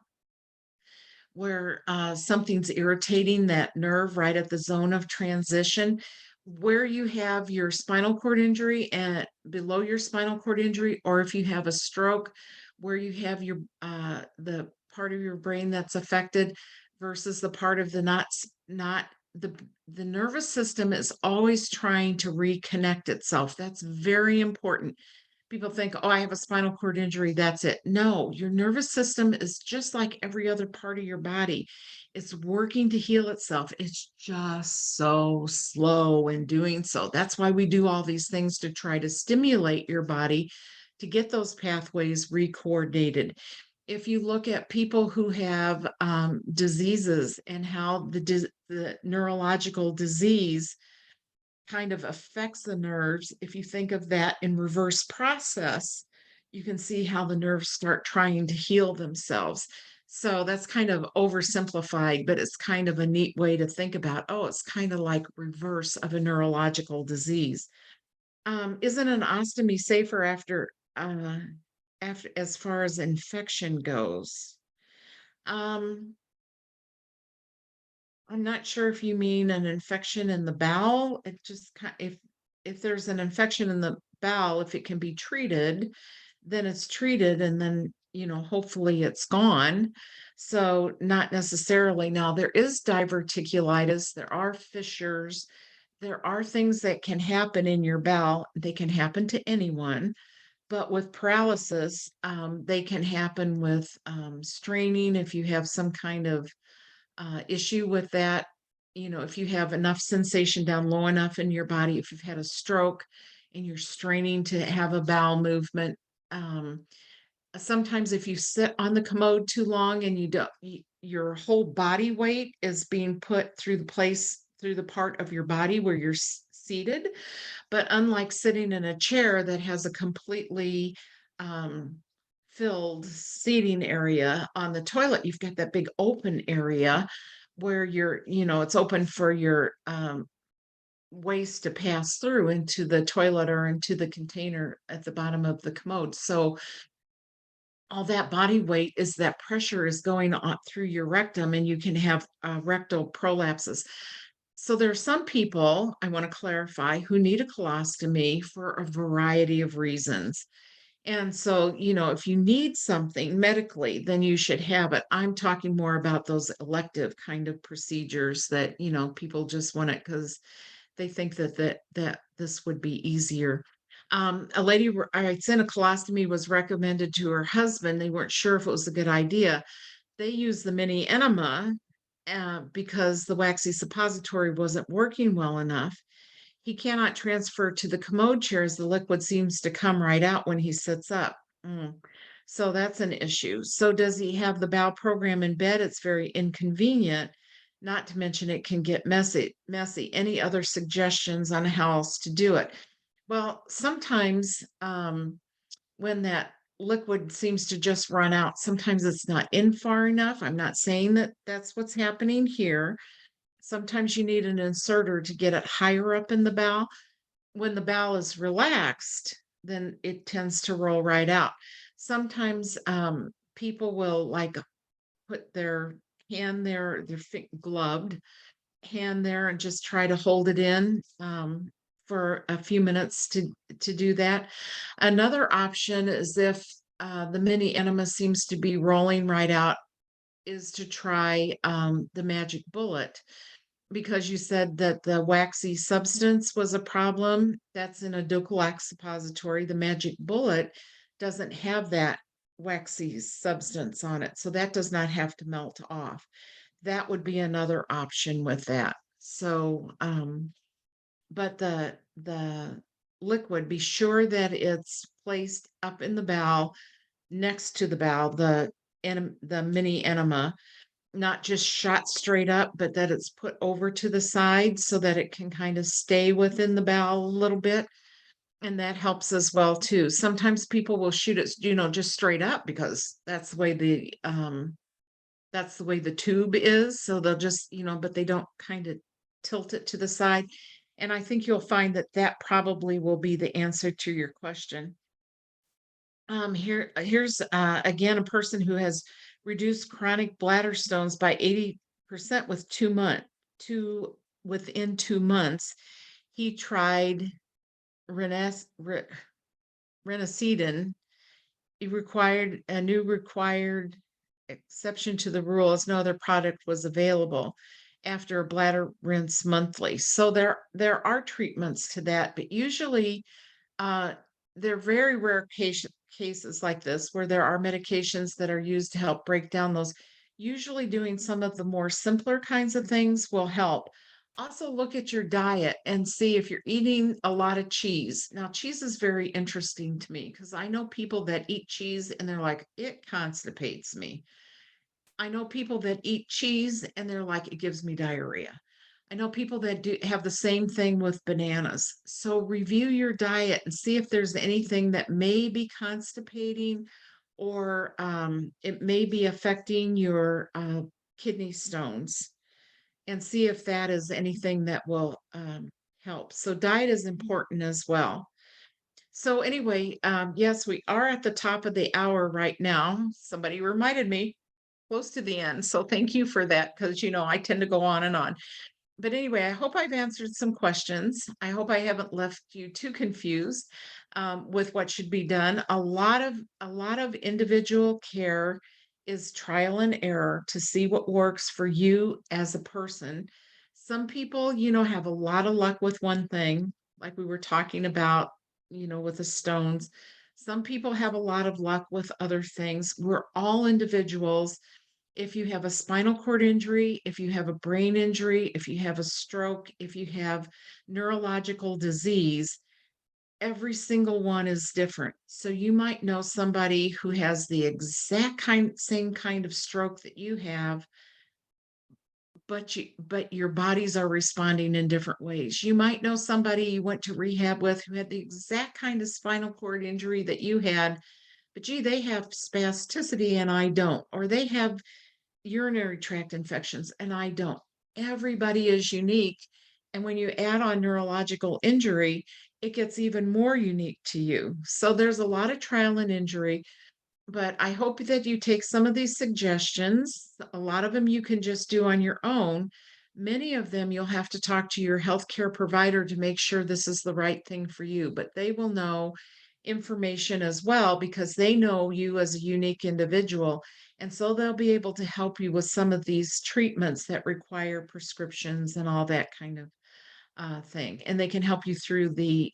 where something's irritating that nerve right at the zone of transition, where you have your spinal cord injury and below your spinal cord injury, or if you have a stroke, where you have the part of your brain that's affected versus the part of the not the nervous system is always trying to reconnect itself. That's very important. People think, oh, I have a spinal cord injury. That's it. No, your nervous system is just like every other part of your body. It's working to heal itself. It's just so slow in doing so. That's why we do all these things to try to stimulate your body to get those pathways recoordinated. If you look at people who have diseases and how the neurological disease kind of affects the nerves, if you think of that in reverse process, you can see how the nerves start trying to heal themselves. So that's kind of oversimplified, but it's kind of a neat way to think about, oh, it's kind of like reverse of a neurological disease. Isn't an ostomy safer after as far as infection goes? Um, I'm not sure if you mean an infection in the bowel. It just if there's an infection in the bowel, if it can be treated, then it's treated and then, hopefully it's gone. So not necessarily. Now there is diverticulitis, there are fissures, there are things that can happen in your bowel. They can happen to anyone, but with paralysis, they can happen with straining if you have some kind of issue with that. If you have enough sensation down low enough in your body, if you've had a stroke and you're straining to have a bowel movement, sometimes if you sit on the commode too long and your whole body weight is being put through the part of your body where you're seated. But unlike sitting in a chair that has a completely um, filled seating area on the toilet, you've got that big open area where it's open for your waste to pass through into the toilet or into the container at the bottom of the commode. So all that body weight is that pressure is going on through your rectum and you can have rectal prolapses. So there are some people, I want to clarify, who need a colostomy for a variety of reasons. And so, if you need something medically, then you should have it. I'm talking more about those elective kind of procedures that, people just want it because they think that this would be easier. A lady writes in, a colostomy was recommended to her husband. They weren't sure if it was a good idea. They used the mini enema because the waxy suppository wasn't working well enough. He cannot transfer to the commode chair as the liquid seems to come right out when he sits up. Mm. So that's an issue. So does he have the bowel program in bed? It's very inconvenient. Not to mention it can get messy. Any other suggestions on how else to do it? Well, sometimes when that liquid seems to just run out, sometimes it's not in far enough. I'm not saying that that's what's happening here. Sometimes you need an inserter to get it higher up in the bowel. When the bowel is relaxed, then it tends to roll right out. Sometimes people will like put their hand there, gloved hand there, and just try to hold it in for a few minutes to do that. Another option is if the mini enema seems to be rolling right out, is to try the magic bullet, because you said that the waxy substance was a problem. That's in a Dulcolax suppository. The magic bullet doesn't have that waxy substance on it, so that does not have to melt off. That would be another option with that. So, but the liquid, be sure that it's placed up in the bowel, next to the bowel, the mini enema, not just shot straight up, but that it's put over to the side so that it can kind of stay within the bowel a little bit. And that helps as well too. Sometimes people will shoot it, just straight up because that's the way the tube is. So they'll just, but they don't kind of tilt it to the side. And I think you'll find that that probably will be the answer to your question. Here's again a person who has reduced chronic bladder stones by 80% within 2 months. He tried Renacidin. He required a new required exception to the rule as no other product was available after a bladder rinse monthly. So there are treatments to that, but usually uh, there are very rare cases like this where there are medications that are used to help break down those. Usually, doing some of the more simpler kinds of things will help. Also, look at your diet and see if you're eating a lot of cheese. Now, cheese is very interesting to me because I know people that eat cheese and they're like, it constipates me. I know people that eat cheese and they're like, it gives me diarrhea. I know people that do have the same thing with bananas. So review your diet and see if there's anything that may be constipating, or it may be affecting your kidney stones, and see if that is anything that will help. So diet is important as well. So anyway, yes, we are at the top of the hour right now. Somebody reminded me, close to the end. So thank you for that, because I tend to go on and on. But anyway, I hope I've answered some questions. I hope I haven't left you too confused with what should be done. A lot of individual care is trial and error to see what works for you as a person. Some people, have a lot of luck with one thing, like we were talking about, with the stones. Some people have a lot of luck with other things. We're all individuals. If you have a spinal cord injury, if you have a brain injury, if you have a stroke, if you have neurological disease, every single one is different. So you might know somebody who has the same kind of stroke that you have, but your bodies are responding in different ways. You might know somebody you went to rehab with who had the exact kind of spinal cord injury that you had, but gee, they have spasticity and I don't, or they have urinary tract infections and I don't. Everybody is unique. And when you add on neurological injury, it gets even more unique to you. So there's a lot of trial and injury, But I hope that you take some of these suggestions. A lot of them you can just do on your own. Many of them you'll have to talk to your healthcare provider to make sure this is the right thing for you, but they will know information as well because they know you as a unique individual. And so they'll be able to help you with some of these treatments that require prescriptions and all that kind of thing. And they can help you through the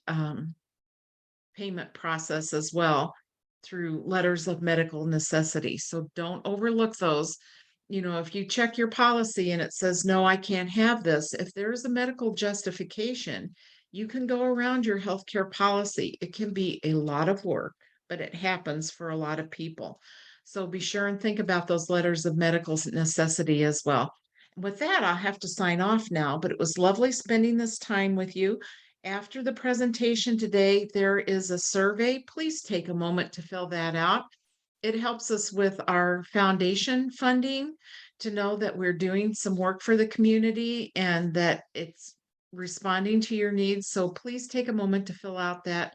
payment process as well through letters of medical necessity. So don't overlook those. If you check your policy and it says, no, I can't have this, if there is a medical justification, you can go around your healthcare policy. It can be a lot of work, but it happens for a lot of people. So be sure and think about those letters of medical necessity as well. With that, I'll have to sign off now, but it was lovely spending this time with you. After the presentation today, there is a survey. Please take a moment to fill that out. It helps us with our foundation funding to know that we're doing some work for the community and that it's responding to your needs. So please take a moment to fill out that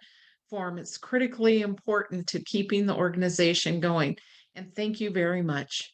form. It's critically important to keeping the organization going. And thank you very much.